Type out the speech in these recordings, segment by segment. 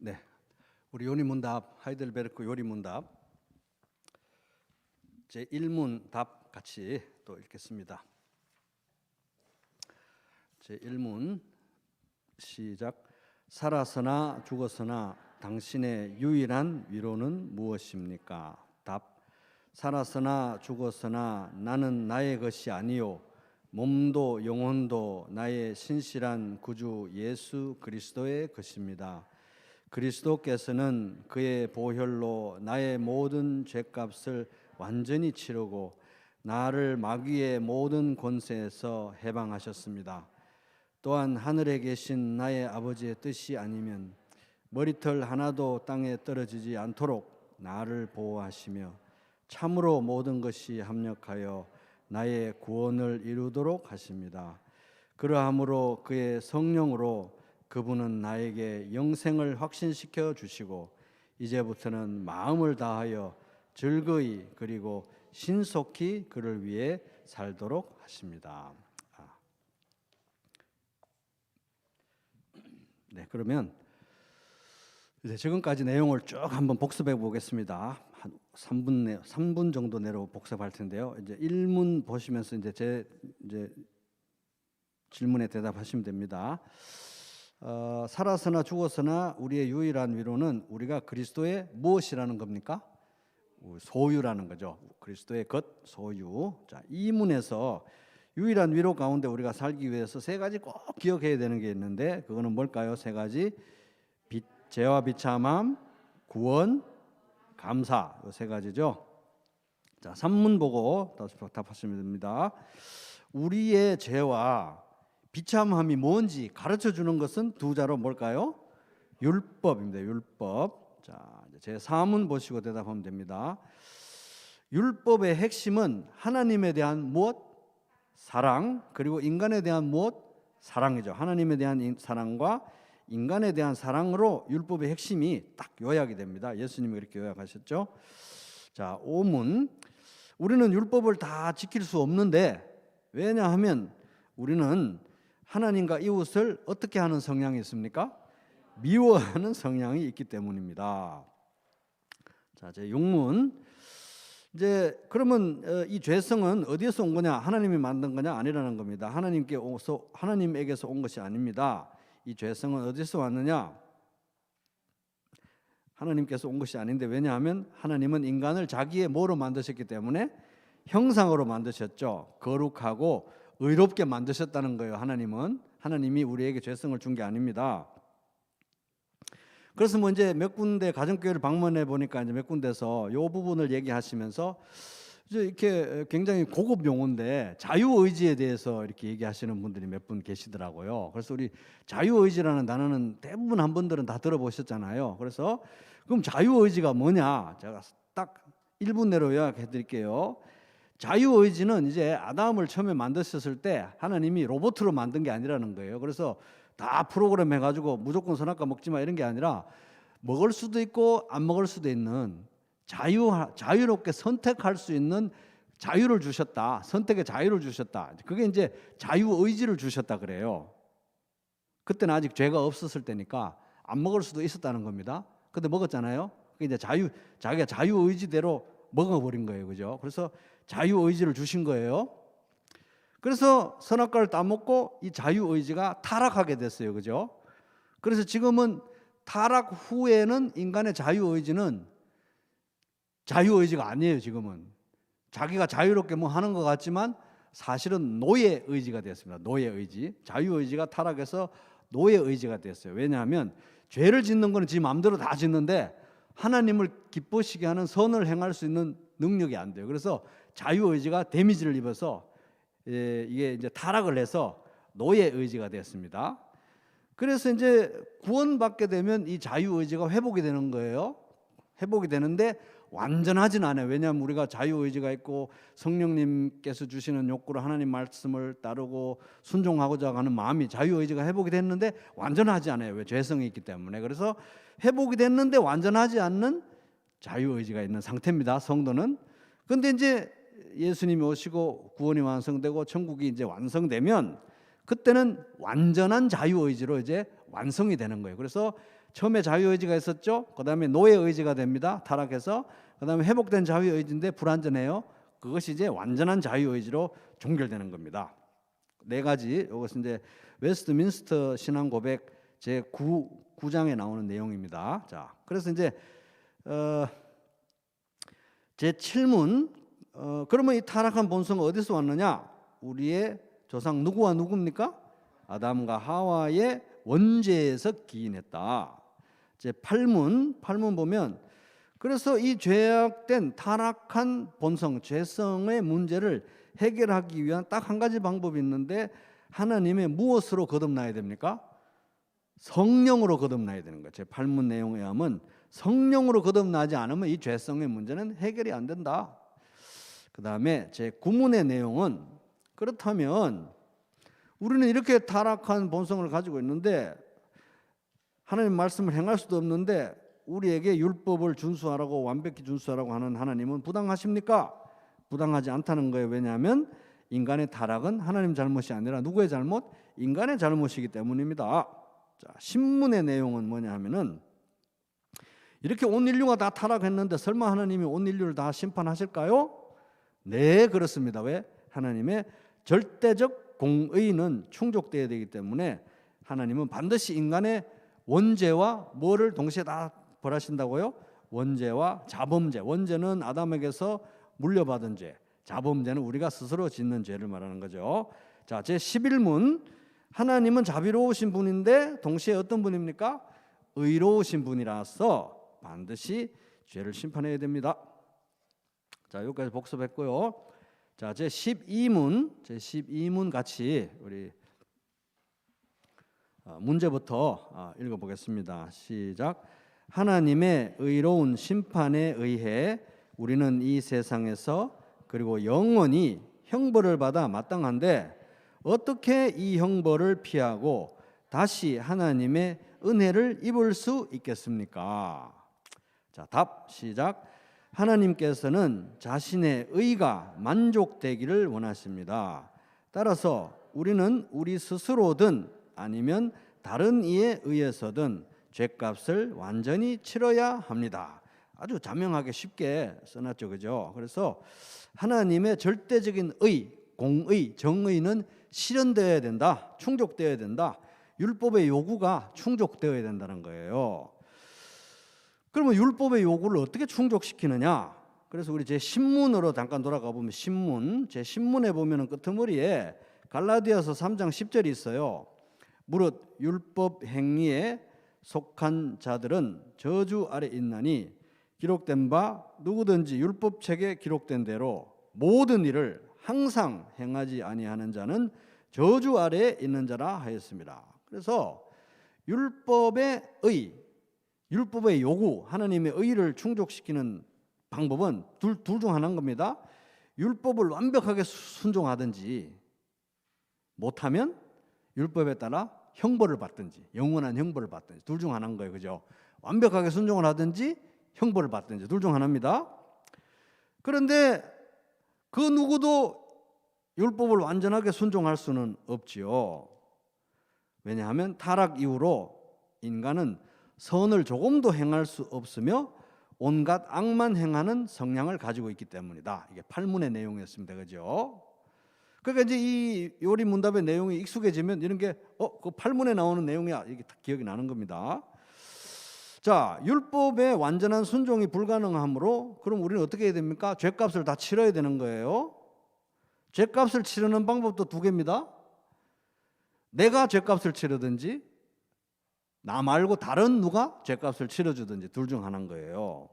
네, 우리 요리문답 하이델베르크 요리문답 제 1문 답 같이 또 읽겠습니다. 제 1문 시작. 살아서나 죽었으나 당신의 유일한 위로는 무엇입니까? 답. 살아서나 죽었으나 나는 나의 것이 아니요 몸도 영혼도 나의 신실한 구주 예수 그리스도의 것입니다. 그리스도께서는 그의 보혈로 나의 모든 죄값을 완전히 치르고 나를 마귀의 모든 권세에서 해방하셨습니다. 또한 하늘에 계신 나의 아버지의 뜻이 아니면 머리털 하나도 땅에 떨어지지 않도록 나를 보호하시며 참으로 모든 것이 합력하여 나의 구원을 이루도록 하십니다. 그러함으로 그의 성령으로 그분은 나에게 영생을 확신시켜 주시고 이제부터는 마음을 다하여 즐거이 그리고 신속히 그를 위해 살도록 하십니다. 네, 그러면 이제 지금까지 내용을 쭉 한번 복습해 보겠습니다. 한 3분 정도 내로 복습할 텐데요. 이제 1문 보시면서 이제 질문에 대답하시면 됩니다. 살아서나 죽었으나 우리의 유일한 위로는 우리가 그리스도의 무엇이라는 겁니까? 소유라는 거죠. 그리스도의 것, 소유. 자, 이 문에서 유일한 위로 가운데 우리가 살기 위해서 세 가지 꼭 기억해야 되는 게 있는데 그거는 뭘까요? 세 가지. 죄와 비참함, 구원, 감사. 이 세 가지죠. 자, 3문 보고 답하시면 됩니다. 우리의 죄와 비참함이 뭔지 가르쳐 주는 것은 두 자로 뭘까요? 율법입니다. 율법. 자, 제 4문 보시고 대답하면 됩니다. 율법의 핵심은 하나님에 대한 무엇? 사랑. 그리고 인간에 대한 무엇? 사랑이죠. 하나님에 대한 사랑과 인간에 대한 사랑으로 율법의 핵심이 딱 요약이 됩니다. 예수님이 그렇게 요약하셨죠. 자, 5문. 우리는 율법을 다 지킬 수 없는데 왜냐하면 우리는 하나님과 이웃을 어떻게 하는 성향이 있습니까? 미워하는 성향이 있기 때문입니다. 자, 제 6문. 이제 그러면 이 죄성은 어디에서 온 거냐? 하나님이 만든 거냐? 아니라는 겁니다. 하나님에게서 온 것이 아닙니다. 이 죄성은 어디서 왔느냐? 하나님께서 온 것이 아닌데 왜냐하면 하나님은 인간을 자기의 뭐로 만드셨기 때문에 형상으로 만드셨죠. 거룩하고 의롭게 만드셨다는 거예요. 하나님이 우리에게 죄성을 준 게 아닙니다. 그래서 이제 몇 군데 가정교회를 방문해 보니까 이제 몇 군데서 이 부분을 얘기하시면서 이제 이렇게 굉장히 고급 용어인데 자유의지에 대해서 이렇게 얘기하시는 분들이 몇 분 계시더라고요. 그래서 우리 자유의지라는 단어는 대부분 한 분들은 다 들어보셨잖아요. 그래서 그럼 자유의지가 뭐냐? 제가 딱 1분 내로 요약해 드릴게요. 자유의지는 이제 아담을 처음에 만드셨을 때 하나님이 로봇으로 만든 게 아니라는 거예요. 그래서 다 프로그램 해가지고 무조건 선악과 먹지 마 이런 게 아니라 먹을 수도 있고 안 먹을 수도 있는 자유롭게 선택할 수 있는 자유를 주셨다. 선택의 자유를 주셨다. 그게 이제 자유의지를 주셨다 그래요. 그때는 아직 죄가 없었을 때니까 안 먹을 수도 있었다는 겁니다. 근데 먹었잖아요. 그게 이제 자기가 자유의지대로 먹어버린 거예요. 그죠? 그래서 자유의지를 주신 거예요. 그래서 선악과를 따먹고 이 자유의지가 타락하게 됐어요. 그죠? 그래서 지금은 타락 후에는 인간의 자유의지는 자유의지가 아니에요. 지금은 자기가 자유롭게 뭐 하는 것 같지만 사실은 노예의지가 됐습니다. 노예의지. 자유의지가 타락해서 노예의지가 됐어요. 왜냐하면 죄를 짓는 거는 지 마음대로 다 짓는데 하나님을 기쁘시게 하는 선을 행할 수 있는 능력이 안 돼요. 그래서 자유의지가 데미지를 입어서 이게 이제 타락을 해서 노예의지가 됐습니다. 그래서 이제 구원받게 되면 이 자유의지가 회복이 되는 거예요. 회복이 되는데 완전하진 않아요. 왜냐하면 우리가 자유의지가 있고 성령님께서 주시는 욕구로 하나님 말씀을 따르고 순종하고자 하는 마음이 자유의지가 회복이 됐는데 완전하지 않아요. 왜? 죄성이 있기 때문에. 그래서 회복이 됐는데 완전하지 않는 자유의지가 있는 상태입니다. 성도는. 그런데 이제 예수님이 오시고 구원이 완성되고 천국이 이제 완성되면 그때는 완전한 자유의지로 이제 완성이 되는 거예요. 그래서 처음에 자유의지가 있었죠. 그 다음에 노예의지가 됩니다. 타락해서. 그 다음에 회복된 자유의지인데 불완전해요. 그것이 이제 완전한 자유의지로 종결되는 겁니다. 네 가지, 이것은 이제 웨스트민스터 신앙 고백 제 9장에 나오는 내용입니다. 자, 그래서 이제 제 7문, 그러면 이 타락한 본성은 어디서 왔느냐? 우리의 조상 누구와 누구입니까? 아담과 하와의 원죄에서 기인했다. 제 8문 보면, 그래서 이 죄악된 타락한 본성, 죄성의 문제를 해결하기 위한 딱 한 가지 방법이 있는데, 하나님의 무엇으로 거듭나야 됩니까? 성령으로 거듭나야 되는 거예요. 제 8문 내용에 의하면 성령으로 거듭나지 않으면 이 죄성의 문제는 해결이 안 된다. 그 다음에 제 9문의 내용은, 그렇다면 우리는 이렇게 타락한 본성을 가지고 있는데 하나님 말씀을 행할 수도 없는데 우리에게 율법을 준수하라고, 완벽히 준수하라고 하는 하나님은 부당하십니까? 부당하지 않다는 거예요. 왜냐하면 인간의 타락은 하나님 잘못이 아니라 누구의 잘못? 인간의 잘못이기 때문입니다. 자, 신문의 내용은 뭐냐 하면은, 이렇게 온 인류가 다 타락했는데 설마 하나님이 온 인류를 다 심판하실까요? 네, 그렇습니다. 왜? 하나님의 절대적 공의는 충족되어야 되기 때문에 하나님은 반드시 인간의 원죄와 뭐를 동시에 다 벌하신다고요? 원죄와 자범죄. 원죄는 아담에게서 물려받은 죄, 자범죄는 우리가 스스로 짓는 죄를 말하는 거죠. 자, 제 11문, 하나님은 자비로우신 분인데 동시에 어떤 분입니까? 의로우신 분이라서 반드시 죄를 심판해야 됩니다. 자, 여기까지 복습했고요. 자, 제 12문 같이 우리 문제부터 읽어보겠습니다. 시작. 하나님의 의로운 심판에 의해 우리는 이 세상에서 그리고 영원히 형벌을 받아 마땅한데 어떻게 이 형벌을 피하고 다시 하나님의 은혜를 입을 수 있겠습니까? 자, 답 시작. 하나님께서는 자신의 의가 만족되기를 원하십니다. 따라서 우리는 우리 스스로든 아니면 다른 이에 의해서든 죄값을 완전히 치러야 합니다. 아주 자명하게 쉽게 써놨죠, 그죠? 그래서 하나님의 절대적인 의, 공의, 정의는 실현되어야 된다, 충족되어야 된다. 율법의 요구가 충족되어야 된다는 거예요. 그러면 율법의 요구를 어떻게 충족시키느냐? 그래서 우리 제 신문으로 잠깐 돌아가 보면, 신문, 제 신문에 보면은 끄트머리에 갈라디아서 3장 10절이 있어요. 무릇 율법 행위에 속한 자들은 저주 아래 있나니 기록된 바 누구든지 율법책에 기록된 대로 모든 일을 항상 행하지 아니하는 자는 저주 아래에 있는 자라 하였습니다. 그래서 율법의 의, 율법의 요구, 하나님의 의를 충족시키는 방법은 둘 중 하나인 겁니다. 율법을 완벽하게 순종하든지 못하면 율법에 따라 형벌을 받든지, 영원한 형벌을 받든지, 둘 중 하나인 거예요. 그죠? 완벽하게 순종을 하든지 형벌을 받든지 둘 중 하나입니다. 그런데 그 누구도 율법을 완전하게 순종할 수는 없지요. 왜냐하면 타락 이후로 인간은 선을 조금도 행할 수 없으며 온갖 악만 행하는 성향을 가지고 있기 때문이다. 이게 8문의 내용이었습니다. 그죠? 그러니까 이제 이 요리 문답의 내용이 익숙해지면 이런 게 그 8문에 나오는 내용이야, 이게 다 기억이 나는 겁니다. 자, 율법의 완전한 순종이 불가능하므로 그럼 우리는 어떻게 해야 됩니까? 죄값을 다 치러야 되는 거예요. 죄값을 치르는 방법도 두 개입니다. 내가 죄값을 치르든지 나 말고 다른 누가 죄값을 치러주든지 둘 중 하나인 거예요.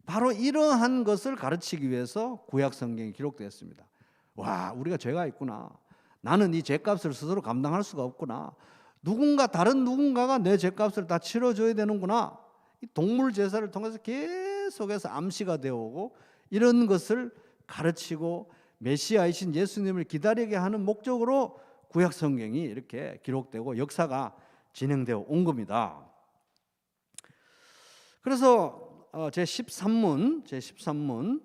바로 이러한 것을 가르치기 위해서 구약 성경이 기록되었습니다. 와, 우리가 죄가 있구나. 나는 이 죄값을 스스로 감당할 수가 없구나. 다른 누군가가 내 죄값을 다 치러줘야 되는구나. 이 동물 제사를 통해서 계속해서 암시가 되어오고 이런 것을 가르치고 메시아이신 예수님을 기다리게 하는 목적으로 구약 성경이 이렇게 기록되고 역사가 진행되어 온 겁니다. 그래서 제 13문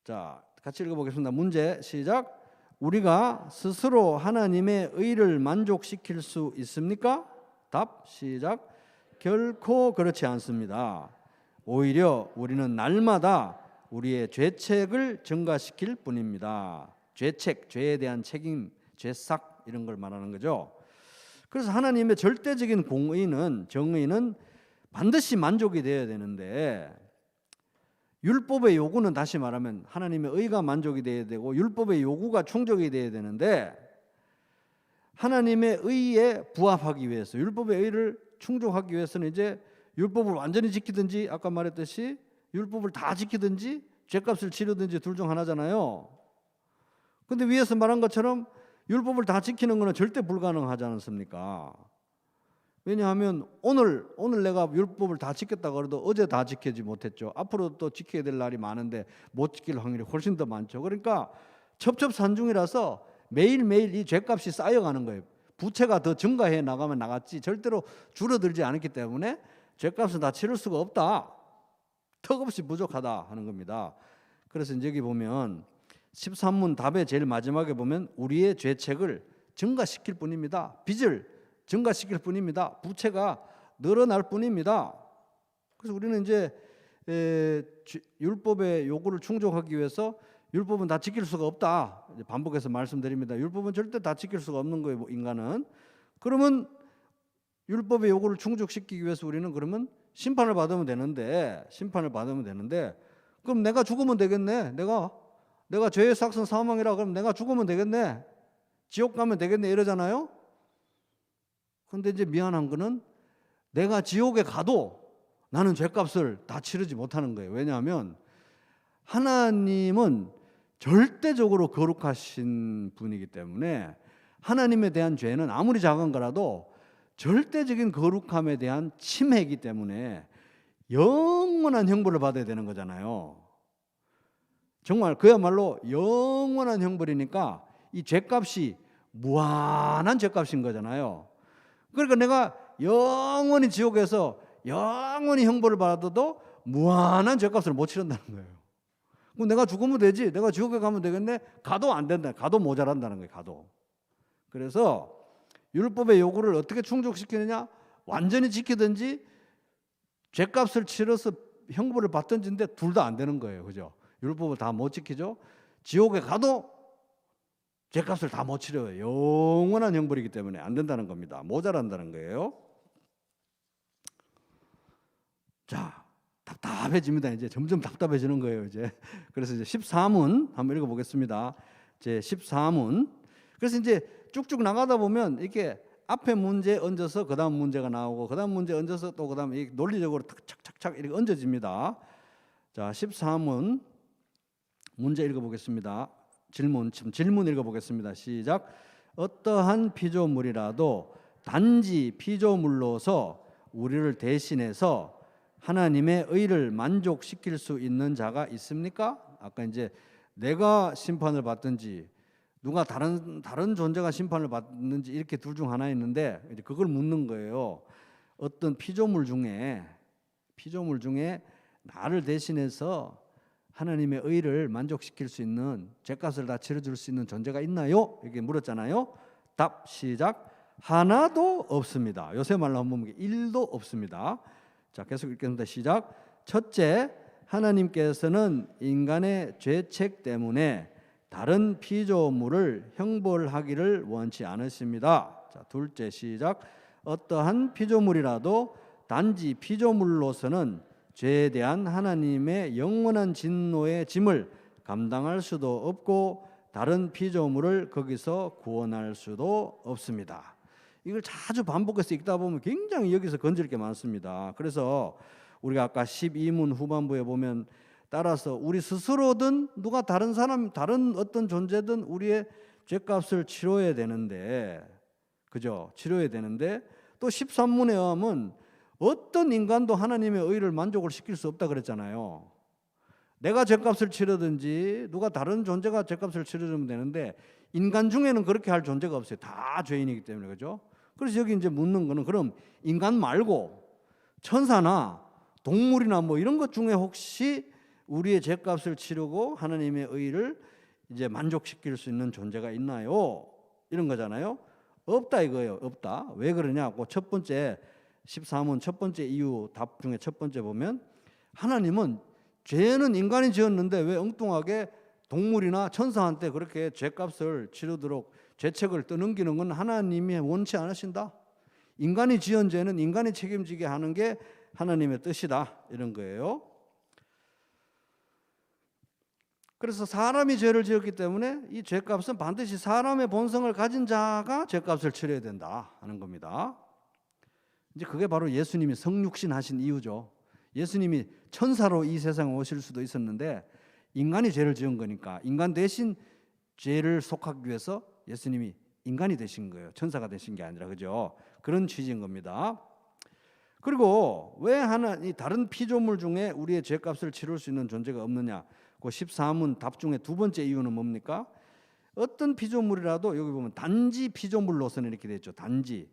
자, 같이 읽어보겠습니다. 문제 시작. 우리가 스스로 하나님의 의를 만족시킬 수 있습니까? 답 시작. 결코 그렇지 않습니다. 오히려 우리는 날마다 우리의 죄책을 증가시킬 뿐입니다. 죄책, 죄에 대한 책임, 죄삭 이런 걸 말하는 거죠. 그래서 하나님의 절대적인 공의는, 정의는 반드시 만족이 되어야 되는데, 율법의 요구는 다시 말하면 하나님의 의가 만족이 되어야 되고 율법의 요구가 충족이 되어야 되는데, 하나님의 의에 부합하기 위해서, 율법의 의를 충족하기 위해서는 이제 율법을 완전히 지키든지, 아까 말했듯이 율법을 다 지키든지 죄값을 치르든지 둘 중 하나잖아요. 근데 위에서 말한 것처럼 율법을 다 지키는 것은 절대 불가능하지 않습니까? 왜냐하면 오늘 내가 율법을 다 지켰다고 해도 어제 다 지키지 못했죠. 앞으로 또 지켜야 될 날이 많은데 못 지킬 확률이 훨씬 더 많죠. 그러니까 첩첩산중이라서 매일매일 이 죄값이 쌓여가는 거예요. 부채가 더 증가해 나가면 나갔지 절대로 줄어들지 않았기 때문에 죄값은 다 치를 수가 없다. 턱없이 부족하다 하는 겁니다. 그래서 이제 여기 보면 13문 답의 제일 마지막에 보면 우리의 죄책을 증가시킬 뿐입니다. 빚을 증가시킬 뿐입니다. 부채가 늘어날 뿐입니다. 그래서 우리는 이제 율법의 요구를 충족하기 위해서 율법은 다 지킬 수가 없다. 이제 반복해서 말씀드립니다. 율법은 절대 다 지킬 수가 없는 거예요, 인간은. 그러면 율법의 요구를 충족시키기 위해서 우리는 그러면 심판을 받으면 되는데, 그럼 내가 죽으면 되겠네. 내가 죄의 삭선 사망이라 그러면 내가 죽으면 되겠네. 지옥 가면 되겠네 이러잖아요. 근데 이제 미안한 거는 내가 지옥에 가도 나는 죄값을 다 치르지 못하는 거예요. 왜냐하면 하나님은 절대적으로 거룩하신 분이기 때문에 하나님에 대한 죄는 아무리 작은 거라도 절대적인 거룩함에 대한 침해이기 때문에 영원한 형벌을 받아야 되는 거잖아요. 정말 그야말로 영원한 형벌이니까 이 죄값이 무한한 죄값인 거잖아요. 그러니까 내가 영원히 지옥에서 영원히 형벌을 받아도 무한한 죄값을 못 치른다는 거예요. 그럼 내가 죽으면 되지. 내가 지옥에 가면 되겠네. 가도 안 된다. 가도 모자란다는 거예요. 가도. 그래서 율법의 요구를 어떻게 충족시키느냐? 완전히 지키든지 죄값을 치러서 형벌을 받든지인데 둘 다 안 되는 거예요. 그죠? 율법을 다 못 지키죠. 지옥에 가도 죄값을 다 못 치러요. 영원한 형벌이기 때문에 안 된다는 겁니다. 모자란다는 거예요. 자, 답답해집니다. 이제 점점 답답해지는 거예요. 이제 그래서 이제 14문 한번 읽어보겠습니다. 제 14문. 그래서 이제 쭉쭉 나가다 보면 이렇게 앞에 문제 얹어서 그 다음 문제가 나오고 그 다음 문제 얹어서 또 그 다음 논리적으로 착착착 이렇게 얹어집니다. 자, 14문 문제 읽어보겠습니다. 질문 읽어보겠습니다. 시작. 어떠한 피조물이라도 단지 피조물로서 우리를 대신해서 하나님의 의를 만족시킬 수 있는 자가 있습니까? 아까 이제 내가 심판을 받든지 누가 다른 존재가 심판을 받는지 이렇게 둘 중 하나 있는데 이제 그걸 묻는 거예요. 어떤 피조물 중에 나를 대신해서 하나님의 의를 만족시킬 수 있는 죄값을 다 치러줄 수 있는 존재가 있나요? 이렇게 물었잖아요. 답 시작. 하나도 없습니다. 요새 말로 한번 보면 1도 없습니다. 자, 계속 읽겠습니다. 시작. 첫째, 하나님께서는 인간의 죄책 때문에 다른 피조물을 형벌하기를 원치 않으십니다. 자, 둘째 시작. 어떠한 피조물이라도 단지 피조물로서는 죄에 대한 하나님의 영원한 진노의 짐을 감당할 수도 없고 다른 피조물을 거기서 구원할 수도 없습니다. 이걸 자주 반복해서 읽다 보면 굉장히 여기서 건질 게 많습니다. 그래서 우리가 아까 12문 후반부에 보면 따라서 우리 스스로든 누가 다른 어떤 존재든 우리의 죄값을 치러야 되는데, 그죠? 치러야 되는데 또 13문에 의하면 어떤 인간도 하나님의 의를 만족을 시킬 수 없다 그랬잖아요. 내가 죄값을 치르든지 누가 다른 존재가 죄값을 치러주면 되는데 인간 중에는 그렇게 할 존재가 없어요. 다 죄인이기 때문에. 그죠? 그래서 여기 이제 묻는 거는 그럼 인간 말고 천사나 동물이나 뭐 이런 것 중에 혹시 우리의 죄값을 치르고 하나님의 의를 이제 만족시킬 수 있는 존재가 있나요? 이런 거잖아요. 없다 이거예요. 없다. 왜 그러냐고 첫 번째 14문 첫 번째 이유 답 중에 첫 번째 보면 하나님은 죄는 인간이 지었는데 왜 엉뚱하게 동물이나 천사한테 그렇게 죄값을 치르도록 죄책을 떠넘기는 건 하나님이 원치 않으신다. 인간이 지은 죄는 인간이 책임지게 하는 게 하나님의 뜻이다. 이런 거예요. 그래서 사람이 죄를 지었기 때문에 이 죄값은 반드시 사람의 본성을 가진 자가 죄값을 치러야 된다 하는 겁니다. 이제 그게 바로 예수님이 성육신 하신 이유죠. 예수님이 천사로 이 세상에 오실 수도 있었는데 인간이 죄를 지은 거니까 인간 대신 죄를 속하기 위해서 예수님이 인간이 되신 거예요. 천사가 되신 게 아니라, 그죠? 그런 취지인 겁니다. 그리고 왜 이 다른 피조물 중에 우리의 죄값을 치를 수 있는 존재가 없느냐? 그 14문 답 중에 두 번째 이유는 뭡니까? 어떤 피조물이라도 여기 보면 단지 피조물로서는 이렇게 돼 있죠. 단지.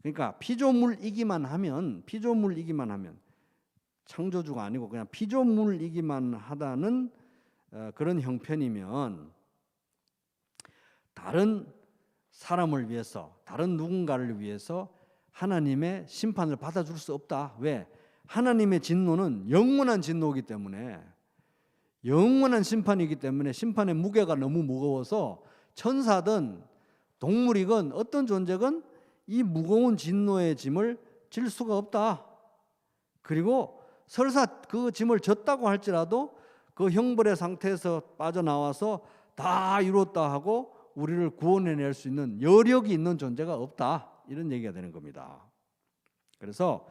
그러니까 피조물이기만 하면 창조주가 아니고 그냥 피조물이기만 하다는 그런 형편이면 다른 사람을 위해서, 다른 누군가를 위해서 하나님의 심판을 받아줄 수 없다. 왜? 하나님의 진노는 영원한 진노이기 때문에, 영원한 심판이기 때문에 심판의 무게가 너무 무거워서 천사든 동물이건 어떤 존재건 이 무거운 진노의 짐을 질 수가 없다. 그리고 설사 그 짐을 졌다고 할지라도 그 형벌의 상태에서 빠져나와서 다 이뤘다 하고 우리를 구원해낼 수 있는 여력이 있는 존재가 없다. 이런 얘기가 되는 겁니다. 그래서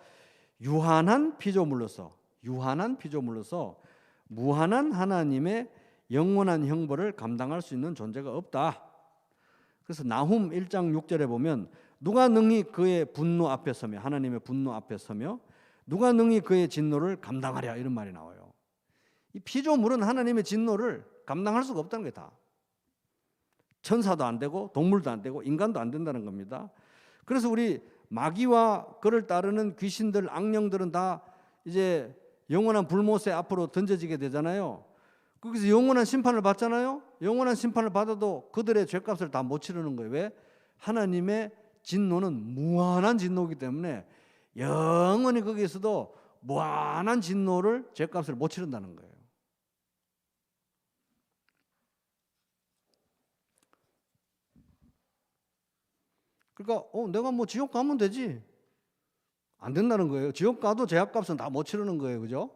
유한한 피조물로서 무한한 하나님의 영원한 형벌을 감당할 수 있는 존재가 없다. 그래서 나훔 1장 6절에 보면 누가 능히 그의 분노 앞에 서며, 하나님의 분노 앞에 서며 누가 능히 그의 진노를 감당하랴, 이런 말이 나와요. 이 피조물은 하나님의 진노를 감당할 수가 없다는 게 다. 천사도 안 되고 동물도 안 되고 인간도 안 된다는 겁니다. 그래서 우리 마귀와 그를 따르는 귀신들, 악령들은 다 이제 영원한 불못의 앞으로 던져지게 되잖아요. 거기서 영원한 심판을 받잖아요. 영원한 심판을 받아도 그들의 죄값을 다 못 치르는 거예요. 왜? 하나님의 진노는 무한한 진노이기 때문에 영원히 거기에서도 무한한 진노를, 죄값을 못 치른다는 거예요. 그러니까 내가 뭐 지옥 가면 되지. 안 된다는 거예요. 지옥 가도 죄값은 다 못 치르는 거예요. 그죠?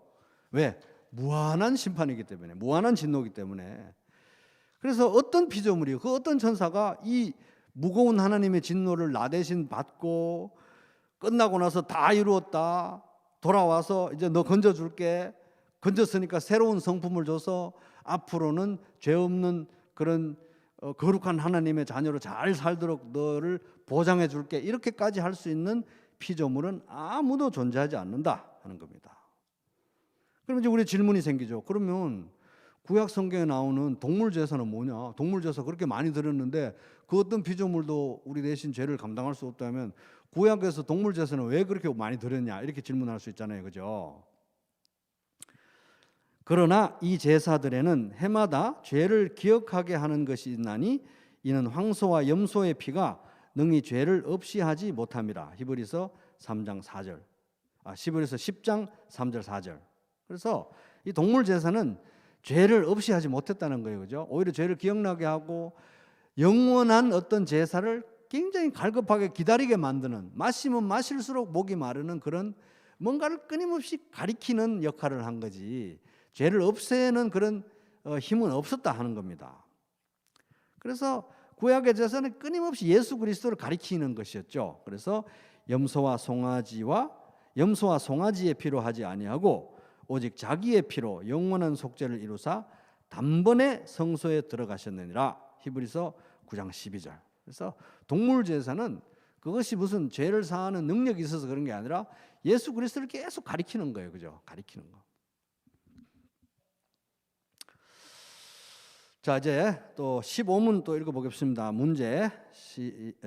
왜? 무한한 심판이기 때문에, 무한한 진노이기 때문에. 그래서 어떤 피조물이, 그 어떤 천사가 이 무거운 하나님의 진노를 나 대신 받고 끝나고 나서 다 이루었다, 돌아와서 이제 너 건져줄게, 건졌으니까 새로운 성품을 줘서 앞으로는 죄 없는 그런 거룩한 하나님의 자녀로 잘 살도록 너를 보장해 줄게, 이렇게까지 할 수 있는 피조물은 아무도 존재하지 않는다 하는 겁니다. 그럼 이제 우리 질문이 생기죠. 그러면 구약 성경에 나오는 동물 제사는 뭐냐? 동물 제사 그렇게 많이 드렸는데 그 어떤 피조물도 우리 대신 죄를 감당할 수 없다면 구약에서 동물 제사는 왜 그렇게 많이 드렸냐? 이렇게 질문할 수 있잖아요. 그죠? 그러나 이 제사들에는 해마다 죄를 기억하게 하는 것이 있나니 이는 황소와 염소의 피가 능히 죄를 없이 하지 못함이라. 히브리서 3장 4절. 히브리서 10장 3절 4절. 그래서 이 동물 제사는 죄를 없이 하지 못했다는 거예요. 그죠? 오히려 죄를 기억나게 하고 영원한 어떤 제사를 굉장히 갈급하게 기다리게 만드는, 마시면 마실수록 목이 마르는 그런 뭔가를 끊임없이 가리키는 역할을 한 거지, 죄를 없애는 그런 힘은 없었다 하는 겁니다. 그래서 구약의 제사는 끊임없이 예수 그리스도를 가리키는 것이었죠. 그래서 염소와 송아지의 피로 하지 아니하고 오직 자기의 피로 영원한 속죄를 이루사 단번에 성소에 들어가셨느니라. 히브리서 9장 12절. 그래서 동물 제사는 그것이 무슨 죄를 사하는 능력이 있어서 그런 게 아니라 예수 그리스도를 계속 가리키는 거예요. 그죠? 가리키는 거. 자, 이제 또 15문 또 읽어보겠습니다.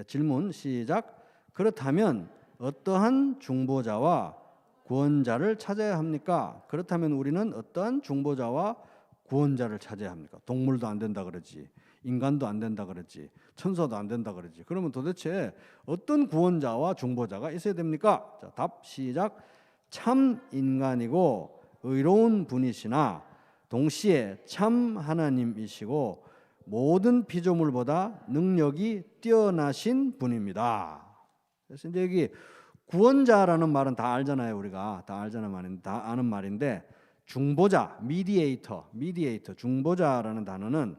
질문 시작. 그렇다면 어떠한 중보자와 구원자를 찾아야 합니까? 그렇다면 우리는 어떠한 중보자와 구원자를 찾아야 합니까? 동물도 안 된다 그러지, 인간도 안 된다 그러지, 천사도 안 된다 그러지. 그러면 도대체 어떤 구원자와 중보자가 있어야 됩니까? 자, 답 시작. 참 인간이고 의로운 분이시나 동시에 참 하나님이시고 모든 피조물보다 능력이 뛰어나신 분입니다. 그래서 이제 여기 구원자라는 말은 다 알잖아요. 우리가 다 알잖아요. 말인데, 다 아는 말인데 중보자, 미디에이터, 중보자라는 단어는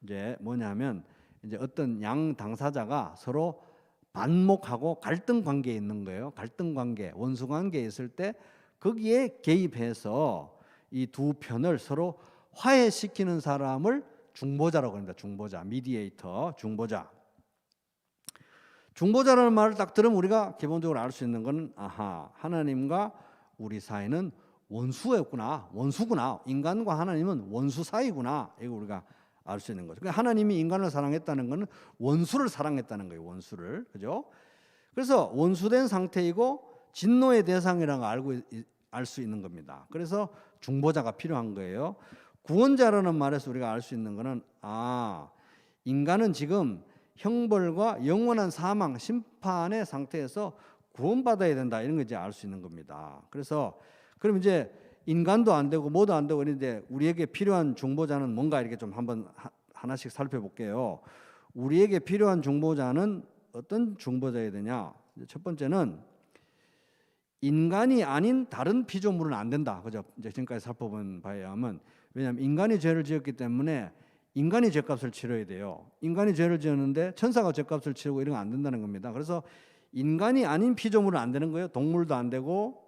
이제 뭐냐면 이제 어떤 양 당사자가 서로 반목하고 갈등 관계에 있는 거예요. 갈등 관계, 원수 관계에 있을 때 거기에 개입해서 이 두 편을 서로 화해시키는 사람을 중보자라고 합니다. 중보자, 미디에이터, 중보자. 중보자라는 말을 딱 들으면 우리가 기본적으로 알 수 있는 건 아하, 하나님과 우리 사이는 원수였구나, 원수구나. 인간과 하나님은 원수 사이구나. 이거 우리가 알 수 있는 거죠. 그러니까 하나님이 인간을 사랑했다는 것은 원수를 사랑했다는 거예요. 원수를. 그죠? 그래서 원수된 상태이고 진노의 대상이라는 걸 알 수 있는 겁니다. 그래서 중보자가 필요한 거예요. 구원자라는 말에서 우리가 알 수 있는 것은 인간은 지금 형벌과 영원한 사망, 심판의 상태에서 구원받아야 된다. 이런 걸 이제 알 수 있는 겁니다. 그래서 그럼 이제 인간도 안 되고 뭐도 안 되고 그런데 우리에게 필요한 중보자는 뭔가 이렇게 좀 한번 하나씩 살펴볼게요. 우리에게 필요한 중보자는 어떤 중보자여야 되냐? 첫 번째는 인간이 아닌 다른 피조물은 안 된다. 그죠? 이제 지금까지 살펴본 바에 의하면 왜냐하면 인간이 죄를 지었기 때문에 인간이 죄값을 치러야 돼요. 인간이 죄를 지었는데 천사가 죄값을 치르고 이런 건 안 된다는 겁니다. 그래서 인간이 아닌 피조물은 안 되는 거예요. 동물도 안 되고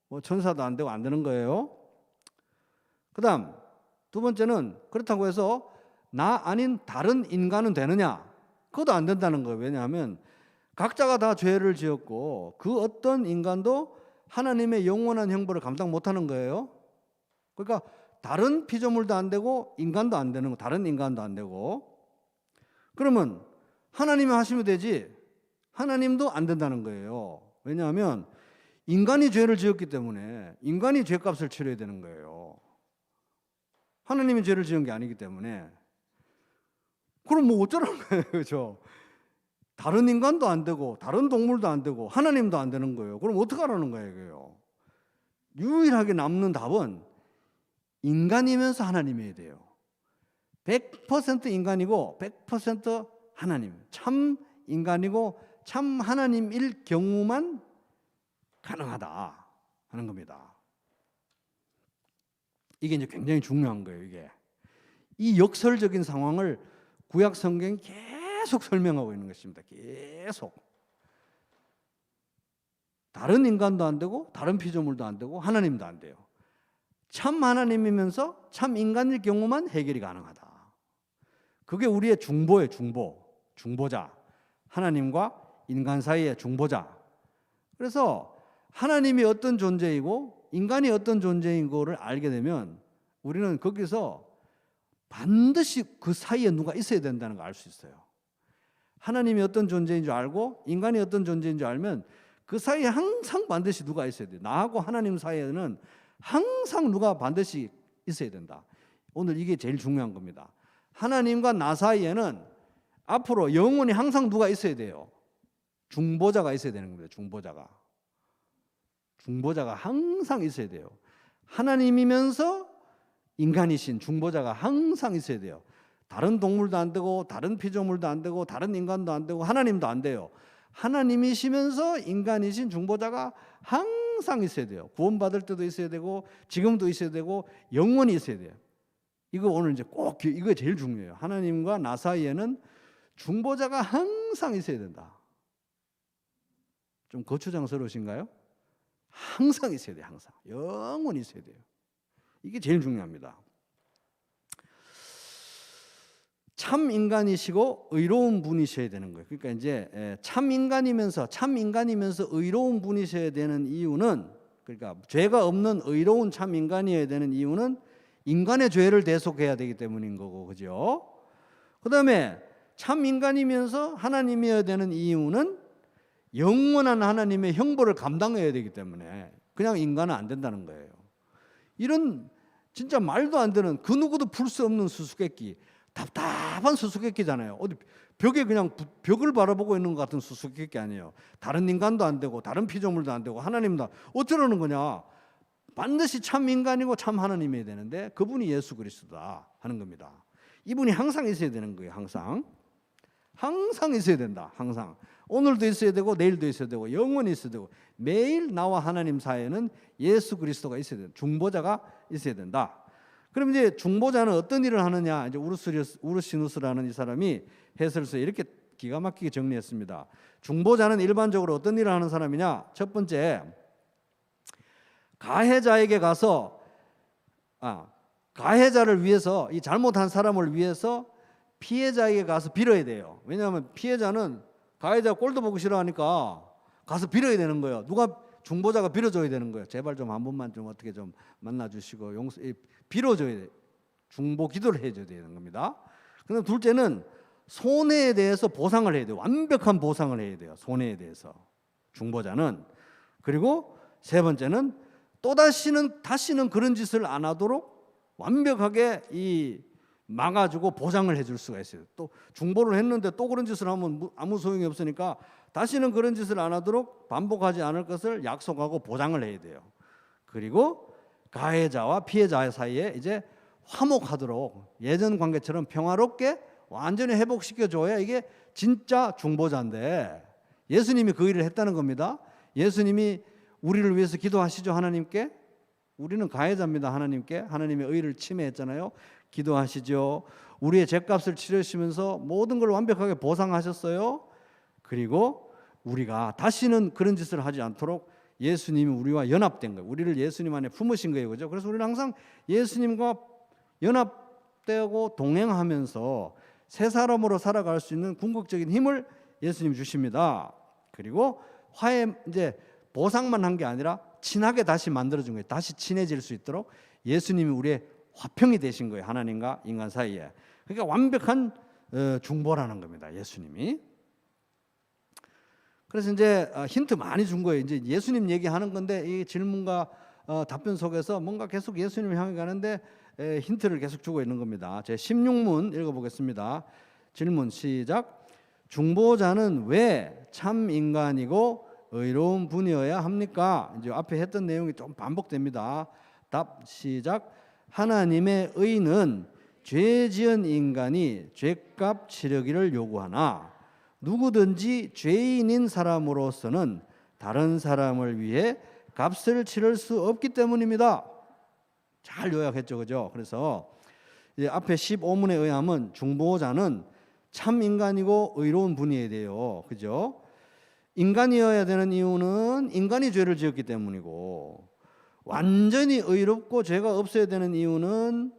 뭐 천사도 안 되고 안 되는 거예요. 그다음 두 번째는 그렇다고 해서 나 아닌 다른 인간은 되느냐? 그것도 안 된다는 거예요. 왜냐하면 각자가 다 죄를 지었고 그 어떤 인간도 하나님의 영원한 형벌을 감당 못하는 거예요. 그러니까 다른 피조물도 안 되고 인간도 안 되는 거, 다른 인간도 안 되고. 그러면 하나님이 하시면 되지 하나님도 안 된다는 거예요. 왜냐하면 인간이 죄를 지었기 때문에 인간이 죄값을 치러야 되는 거예요. 하나님이 죄를 지은 게 아니기 때문에. 그럼 뭐 어쩌라는 거예요. 그렇죠? 다른 인간도 안 되고 다른 동물도 안 되고 하나님도 안 되는 거예요. 그럼 어떻게 하라는 거예요? 이게요. 유일하게 남는 답은 인간이면서 하나님이어야 돼요. 100% 인간이고 100% 하나님. 참 인간이고 참 하나님일 경우만 가능하다 하는 겁니다. 이게 이제 굉장히 중요한 거예요. 이게 이 역설적인 상황을 구약 성경이 계속 설명하고 있는 것입니다. 계속. 다른 인간도 안 되고 다른 피조물도 안 되고 하나님도 안 돼요. 참 하나님이면서 참 인간일 경우만 해결이 가능하다. 그게 우리의 중보예요. 중보자. 하나님과 인간 사이의 중보자. 그래서 하나님이 어떤 존재이고 인간이 어떤 존재인 거를 알게 되면 우리는 거기서 반드시 그 사이에 누가 있어야 된다는 걸 알 수 있어요. 하나님이 어떤 존재인 줄 알고 인간이 어떤 존재인 줄 알면 그 사이에 항상 반드시 누가 있어야 돼요. 나하고 하나님 사이에는 항상 누가 반드시 있어야 된다. 오늘 이게 제일 중요한 겁니다. 하나님과 나 사이에는 앞으로 영원히 항상 누가 있어야 돼요. 중보자가 있어야 되는 겁니다. 중보자가 항상 있어야 돼요. 하나님이면서 인간이신 중보자가 항상 있어야 돼요. 다른 동물도 안 되고 다른 피조물도 안 되고 다른 인간도 안 되고 하나님도 안 돼요. 하나님이시면서 인간이신 중보자가 항상 있어야 돼요. 구원받을 때도 있어야 되고 지금도 있어야 되고 영원히 있어야 돼요. 이거 오늘 이제 꼭 이거 제일 중요해요. 하나님과 나 사이에는 중보자가 항상 있어야 된다. 좀 거추장스러우신가요? 항상 있어야 돼요. 항상. 영원히 있어야 돼요. 이게 제일 중요합니다. 참 인간이시고 의로운 분이셔야 되는 거예요. 그러니까 이제 참 인간이면서 의로운 분이셔야 되는 이유는, 그러니까 죄가 없는 의로운 참 인간이어야 되는 이유는 인간의 죄를 대속해야 되기 때문인 거고, 그죠? 그다음에 참 인간이면서 하나님이어야 되는 이유는 영원한 하나님의 형벌을 감당해야 되기 때문에 그냥 인간은 안 된다는 거예요. 이런 진짜 말도 안 되는 그 누구도 풀 수 없는 수수께끼, 답답한 수수께끼잖아요. 어디 벽에 그냥 벽을 바라보고 있는 것 같은 수수께끼 아니에요. 다른 인간도 안 되고 다른 피조물도 안 되고 하나님도 어쩌라는 거냐. 반드시 참 인간이고 참 하나님이어야 되는데 그분이 예수 그리스도다 하는 겁니다. 이분이 항상 있어야 되는 거예요. 항상 있어야 된다. 항상 오늘도 있어야 되고 내일도 있어야 되고 영원히 있어야 되고 매일 나와 하나님 사이에는 예수 그리스도가 있어야 된다. 중보자가 있어야 된다. 그럼 이제 중보자는 어떤 일을 하느냐? 이제 우르시누스라는 이 사람이 해설서에 이렇게 기가 막히게 정리했습니다. 중보자는 일반적으로 어떤 일을 하는 사람이냐? 첫 번째, 가해자에게 가서 가해자를 위해서, 이 잘못한 사람을 위해서 피해자에게 가서 빌어야 돼요. 왜냐하면 피해자는 가해자 꼴도 보기 싫어하니까 가서 빌어야 되는 거예요. 중보자가 빌어줘야 되는 거예요. 제발 좀 한 번만 좀 어떻게 좀 만나주시고 빌어줘야 돼요. 중보 기도를 해줘야 되는 겁니다. 그다음 둘째는 손해에 대해서 보상을 해야 돼요. 완벽한 보상을 해야 돼요. 손해에 대해서 중보자는. 그리고 세 번째는 다시는 그런 짓을 안 하도록 완벽하게 막아주고 보상을 해줄 수가 있어요. 또 중보를 했는데 또 그런 짓을 하면 아무 소용이 없으니까 다시는 그런 짓을 안 하도록 반복하지 않을 것을 약속하고 보장을 해야 돼요. 그리고 가해자와 피해자 사이에 이제 화목하도록 예전 관계처럼 평화롭게 완전히 회복시켜줘야 이게 진짜 중보자인데 예수님이 그 일을 했다는 겁니다. 예수님이 우리를 위해서 기도하시죠. 하나님께. 우리는 가해자입니다. 하나님께. 하나님의 의를 침해했잖아요. 기도하시죠. 우리의 죄값을 치르시면서 모든 걸 완벽하게 보상하셨어요. 그리고 우리가 다시는 그런 짓을 하지 않도록 예수님이 우리와 연합된 거예요. 우리를 예수님 안에 품으신 거예요. 그죠? 그래서 우리는 항상 예수님과 연합되고 동행하면서 새 사람으로 살아갈 수 있는 궁극적인 힘을 예수님이 주십니다. 그리고 이제 보상만 한 게 아니라 친하게 다시 만들어준 거예요. 다시 친해질 수 있도록 예수님이 우리의 화평이 되신 거예요. 하나님과 인간 사이에. 그러니까 완벽한 중보라는 겁니다. 예수님이. 그래서 이제 힌트 많이 준 거예요. 이제 예수님 얘기하는 건데 이 질문과 답변 속에서 뭔가 계속 예수님을 향해 가는데 힌트를 계속 주고 있는 겁니다. 제 16문 읽어보겠습니다. 질문 시작. 중보자는 왜 참 인간이고 의로운 분이어야 합니까? 이제 앞에 했던 내용이 좀 반복됩니다. 답 시작. 하나님의 의는 죄 지은 인간이 죄값 치르기를 요구하나 누구든지 죄인인 사람으로서는 다른 사람을 위해 값을 치를 수 없기 때문입니다. 잘 요약했죠, 그죠? 그래서 앞에 15문에 의하면 중보자는 참 인간이고 의로운 분이어야 돼요, 그죠? 인간이어야 되는 이유는 인간이 죄를 지었기 때문이고, 완전히 의롭고 죄가 없어야 되는 이유는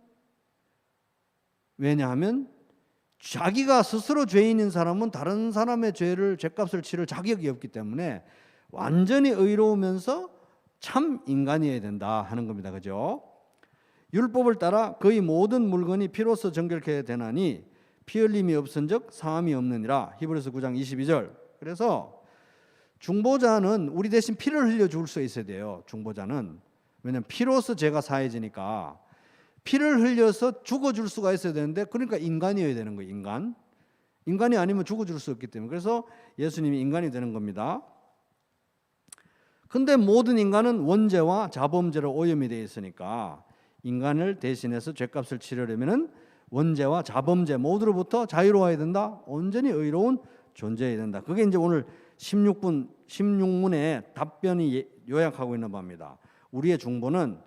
왜냐하면 자기가 스스로 죄인인 사람은 다른 사람의 죄값을 치를 자격이 없기 때문에 완전히 의로우면서 참 인간이어야 된다 하는 겁니다. 그죠? 율법을 따라 거의 모든 물건이 피로써 정결케 되나니 피 흘림이 없은즉 사함이 없느니라. 히브리서 9장 22절. 그래서 중보자는 우리 대신 피를 흘려 줄 수 있어야 돼요. 중보자는. 왜냐하면 피로써 죄가 사해지니까 피를 흘려서 죽어줄 수가 있어야 되는데, 그러니까 인간이어야 되는 거예요. 인간이 아니면 죽어줄 수 없기 때문에. 그래서 예수님이 인간이 되는 겁니다. 근데 모든 인간은 원죄와 자범죄로 오염이 되어 있으니까 인간을 대신해서 죄값을 치르려면 원죄와 자범죄 모두로부터 자유로워야 된다. 온전히 의로운 존재해야 된다. 그게 이제 오늘 16문의 답변이 요약하고 있는 바입니다. 우리의 중보는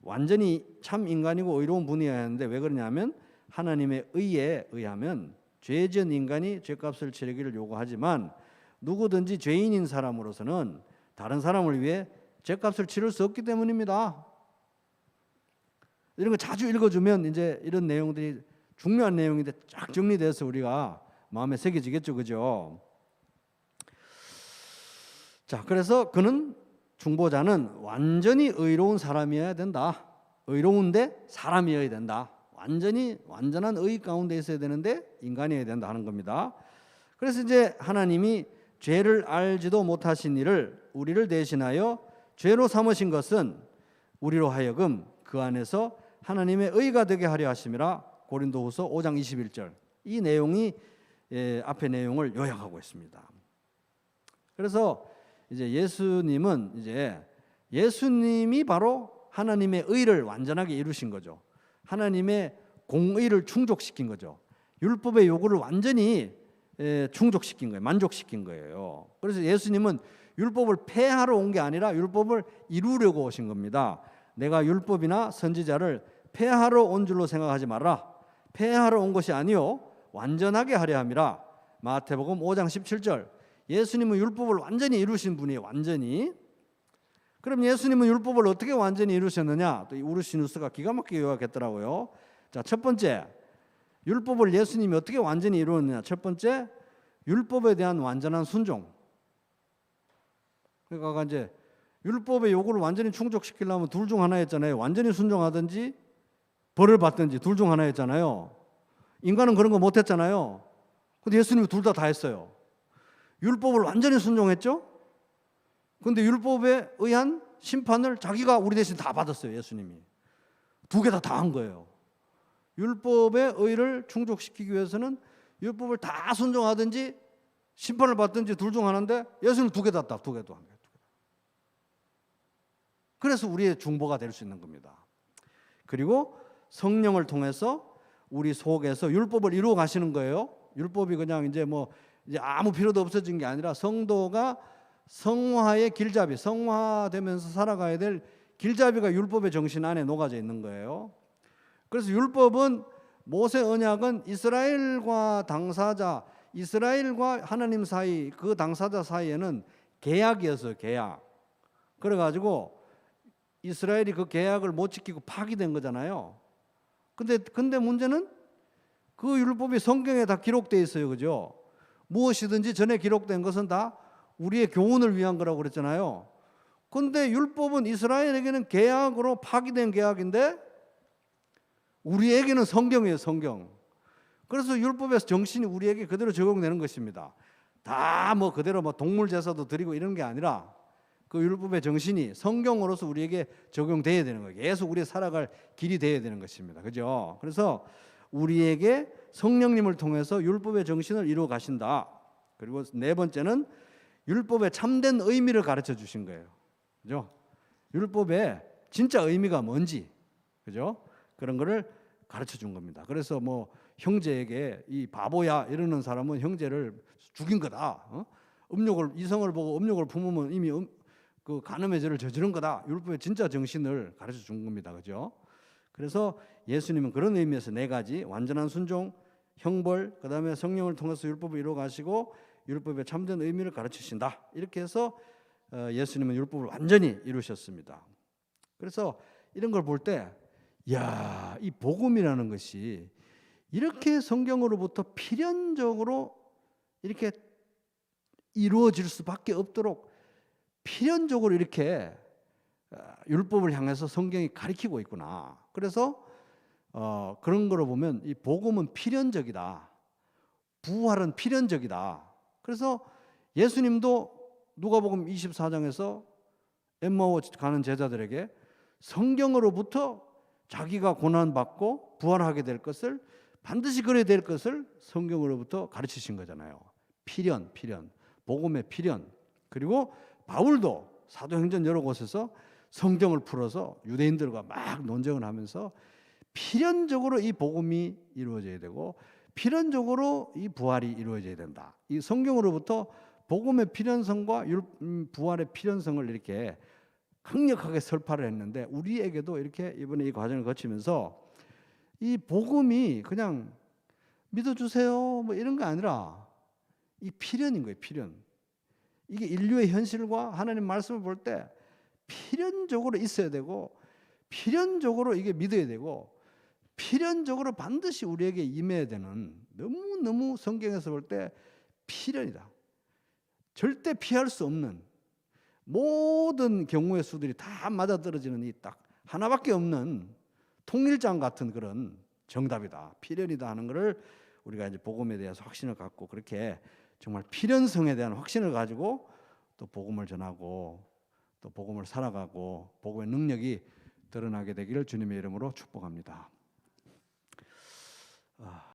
완전히 참 인간이고 의로운 분이어야 하는데 왜 그러냐면 하나님의 의에 의하면 죄 지은 인간이 죄값을 치르기를 요구하지만 누구든지 죄인인 사람으로서는 다른 사람을 위해 죄값을 치를 수 없기 때문입니다. 이런 거 자주 읽어주면 이제 이런 내용들이 중요한 내용인데 쫙 정리돼서 우리가 마음에 새겨지겠죠, 그죠? 자, 그래서 중보자는 완전히 의로운 사람이어야 된다. 의로운데 사람이어야 된다. 완전한 의 가운데 있어야 되는데 인간이어야 된다 하는 겁니다. 그래서 이제 하나님이 죄를 알지도 못하신 이를 우리를 대신하여 죄로 삼으신 것은 우리로 하여금 그 안에서 하나님의 의가 되게 하려 하심이라. 고린도후서 5장 21절. 이 내용이 앞의 내용을 요약하고 있습니다. 그래서 이제 예수님이 바로 하나님의 의를 완전하게 이루신 거죠. 하나님의 공의를 충족시킨 거죠. 율법의 요구를 완전히 충족시킨 거예요. 만족시킨 거예요. 그래서 예수님은 율법을 폐하러 온 게 아니라 율법을 이루려고 오신 겁니다. 내가 율법이나 선지자를 폐하러 온 줄로 생각하지 말라. 폐하러 온 것이 아니요 완전하게 하려 함이라. 마태복음 5장 17절. 예수님은 율법을 완전히 이루신 분이에요. 완전히. 그럼 예수님은 율법을 어떻게 완전히 이루셨느냐? 또 우르시누스가 기가 막히게 요약했더라고요. 자, 첫 번째, 율법을 예수님이 어떻게 완전히 이루었느냐? 첫 번째, 율법에 대한 완전한 순종. 그러니까 이제 율법의 요구를 완전히 충족시키려면 둘 중 하나였잖아요. 완전히 순종하든지 벌을 받든지 둘 중 하나였잖아요. 인간은 그런 거 못했잖아요. 근데 예수님이 둘 다 했어요. 율법을 완전히 순종했죠. 근데 율법에 의한 심판을 자기가 우리 대신 다 받았어요. 예수님이. 두 개 다 한 거예요. 율법의 의를 충족시키기 위해서는 율법을 다 순종하든지 심판을 받든지 둘 중 하나인데 예수님 두 개 다 한 거예요. 그래서 우리의 중보가 될 수 있는 겁니다. 그리고 성령을 통해서 우리 속에서 율법을 이루어 가시는 거예요. 율법이 그냥 이제 아무 필요도 없어진 게 아니라 성도가 성화의 길잡이, 성화되면서 살아가야 될 길잡이가 율법의 정신 안에 녹아져 있는 거예요. 그래서 율법은 모세 언약은 이스라엘과 당사자, 이스라엘과 하나님 사이, 그 당사자 사이에는 계약이었어요. 계약. 그래가지고 이스라엘이 그 계약을 못 지키고 파기된 거잖아요. 근데 문제는 그 율법이 성경에 다 기록되어 있어요. 그죠? 무엇이든지 전에 기록된 것은 다 우리의 교훈을 위한 거라고 그랬잖아요. 근데 율법은 이스라엘에게는 계약으로 파기된 계약인데 우리에게는 성경이에요. 성경. 그래서 율법의 정신이 우리에게 그대로 적용되는 것입니다. 다 그대로 동물 제사도 드리고 이런 게 아니라 그 율법의 정신이 성경으로서 우리에게 적용돼야 되는 거예요. 계속 우리 살아갈 길이 돼야 되는 것입니다. 그죠? 그래서 우리에게 성령님을 통해서 율법의 정신을 이루어 가신다. 그리고 네 번째는 율법의 참된 의미를 가르쳐 주신 거예요. 그죠? 율법의 진짜 의미가 뭔지, 그죠? 그런 거를 가르쳐 준 겁니다. 그래서 형제에게 이 바보야 이러는 사람은 형제를 죽인 거다. 이성을 보고 음욕을 품으면 이미 그 간음의 죄를 저지른 거다. 율법의 진짜 정신을 가르쳐 준 겁니다. 그죠? 그래서 예수님은 그런 의미에서 네 가지, 완전한 순종, 형벌, 그다음에 성령을 통해서 율법을 이루어 가시고 율법의 참된 의미를 가르치신다. 이렇게 해서 예수님은 율법을 완전히 이루셨습니다. 그래서 이런 걸 볼 때 이 복음이라는 것이 이렇게 성경으로부터 필연적으로 이렇게 이루어질 수밖에 없도록 필연적으로 이렇게 율법을 향해서 성경이 가리키고 있구나. 그래서 그런 거로 보면 이 복음은 필연적이다. 부활은 필연적이다. 그래서 예수님도 누가복음 24장에서 엠마오 가는 제자들에게 성경으로부터 자기가 고난받고 부활하게 될 것을 반드시 그래야 될 것을 성경으로부터 가르치신 거잖아요. 필연. 복음의 필연. 그리고 바울도 사도행전 여러 곳에서 성경을 풀어서 유대인들과 막 논쟁을 하면서 필연적으로 이 복음이 이루어져야 되고 필연적으로 이 부활이 이루어져야 된다. 이 성경으로부터 복음의 필연성과 부활의 필연성을 이렇게 강력하게 설파를 했는데 우리에게도 이렇게 이번에 이 과정을 거치면서 이 복음이 그냥 믿어주세요 이런 거 아니라 이 필연인 거예요. 필연. 이게 인류의 현실과 하나님 말씀을 볼 때 필연적으로 있어야 되고 필연적으로 이게 믿어야 되고 필연적으로 반드시 우리에게 임해야 되는 너무너무 성경에서 볼 때 필연이다. 절대 피할 수 없는 모든 경우의 수들이 다 맞아떨어지는 이 딱 하나밖에 없는 통일장 같은 그런 정답이다. 필연이다 하는 것을 우리가 이제 복음에 대해서 확신을 갖고 그렇게 정말 필연성에 대한 확신을 가지고 또 복음을 전하고 또 복음을 살아가고 복음의 능력이 드러나게 되기를 주님의 이름으로 축복합니다.